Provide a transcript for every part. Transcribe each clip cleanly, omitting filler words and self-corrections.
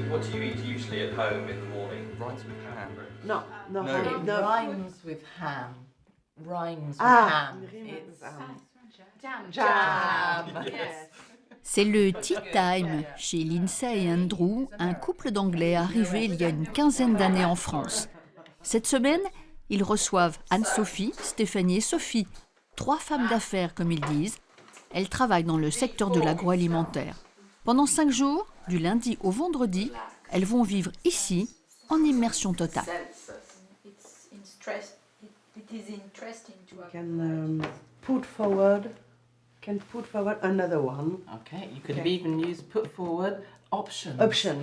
What do you eat usually at home in the morning? Rice with ham. No, no, No. honey, It no. rhymes with ham. Rhymes with Ah, ham. it rhymes with It's ham. jam. Yes. C'est le tea time chez Lindsay et Andrew, un couple d'Anglais arrivé il y a une quinzaine d'années en France. Cette semaine, ils reçoivent Anne-Sophie, Stéphanie et Sophie, 3 femmes d'affaires comme ils disent. Elles travaillent dans le secteur de l'agroalimentaire. Pendant 5 jours, du lundi au vendredi, elles vont vivre ici en immersion totale. Put forward another one. Okay, you could even use put forward options. Option.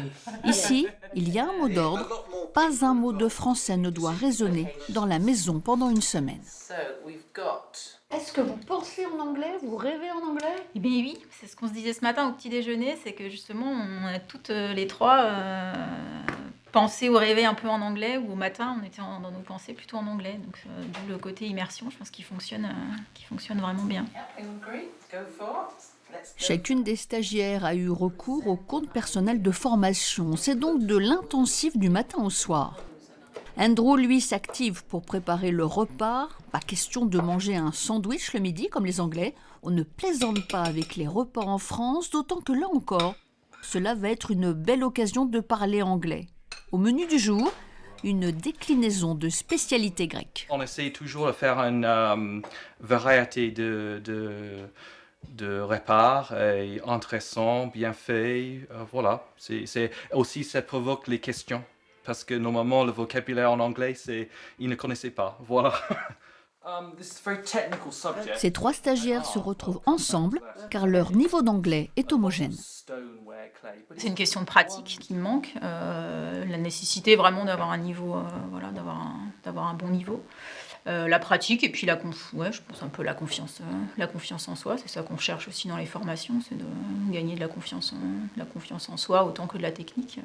Ici, il y a un mot d'ordre. Pas un mot de français ne doit résonner dans la maison pendant une semaine. So we've got. Est-ce que vous pensez en anglais? Vous rêvez en anglais? Eh bien oui, c'est ce qu'on se disait ce matin au petit déjeuner, c'est que justement on a toutes les trois pensé ou rêvé un peu en anglais, ou au matin on était dans nos pensées plutôt en anglais, donc d'où le côté immersion, je pense qu'il fonctionne vraiment bien. Chacune des stagiaires a eu recours au compte personnel de formation. C'est donc de l'intensif du matin au soir. Andrew, lui, s'active pour préparer le repas. Pas question de manger un sandwich le midi, comme les Anglais. On ne plaisante pas avec les repas en France, d'autant que là encore, cela va être une belle occasion de parler anglais. Au menu du jour, une déclinaison de spécialités grecques. On essaie toujours de faire une variété de repas et intéressants, bien faits. Voilà. C'est aussi, ça provoque les questions. Parce que normalement, le vocabulaire en anglais, ils ne connaissaient pas. Voilà. Ces 3 stagiaires se retrouvent ensemble car leur niveau d'anglais est homogène. C'est une question de pratique qui me manque, la nécessité vraiment d'avoir un niveau, d'avoir un bon niveau. La pratique et puis je pense un peu la confiance en soi, c'est ça qu'on cherche aussi dans les formations, c'est de gagner de la confiance en soi autant que de la technique.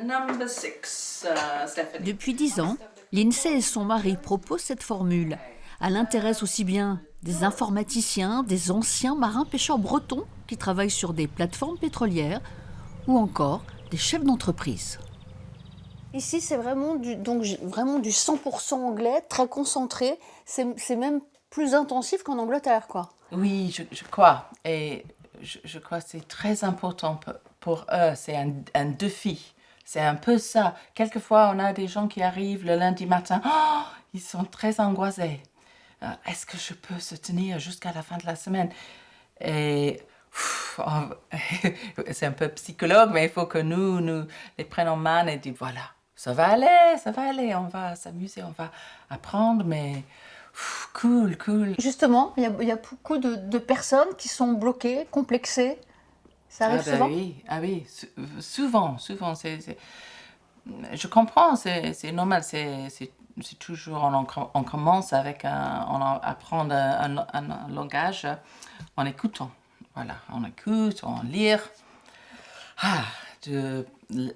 Number 6, Stephanie. Depuis 10 ans, Lindsay et son mari proposent cette formule. Elle intéresse aussi bien des informaticiens, des anciens marins-pêcheurs bretons qui travaillent sur des plateformes pétrolières ou encore des chefs d'entreprise. Ici, c'est vraiment vraiment du 100% anglais, très concentré. C'est même plus intensif qu'en Angleterre, quoi. Oui, je crois. Et je crois que c'est très important pour eux. C'est un défi. C'est un peu ça. Quelquefois, on a des gens qui arrivent le lundi matin. Oh, ils sont très angoissés. Est-ce que je peux se tenir jusqu'à la fin de la semaine? Et c'est un peu psychologue, mais il faut que nous les prenions en main et dire voilà. Ça va aller, on va s'amuser, on va apprendre, mais cool. Justement, il y a beaucoup de personnes qui sont bloquées, complexées. Ça arrive souvent? Oui, souvent. Je comprends, c'est normal, c'est toujours, on commence avec on apprend un langage en écoutant. Voilà, on écoute, on lit.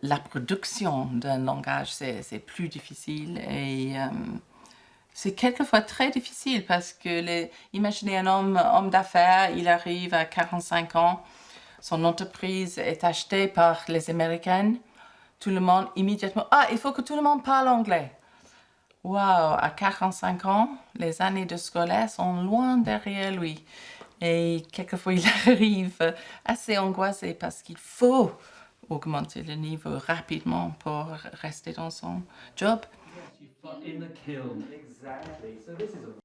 La production d'un langage, c'est plus difficile et c'est quelquefois très difficile parce que, imaginez un homme d'affaires, il arrive à 45 ans, son entreprise est achetée par les Américains, tout le monde immédiatement, il faut que tout le monde parle anglais. Waouh, à 45 ans, les années de scolaire sont loin derrière lui et quelquefois il arrive assez angoissé parce qu'il faut augmenter le niveau rapidement pour rester dans son job.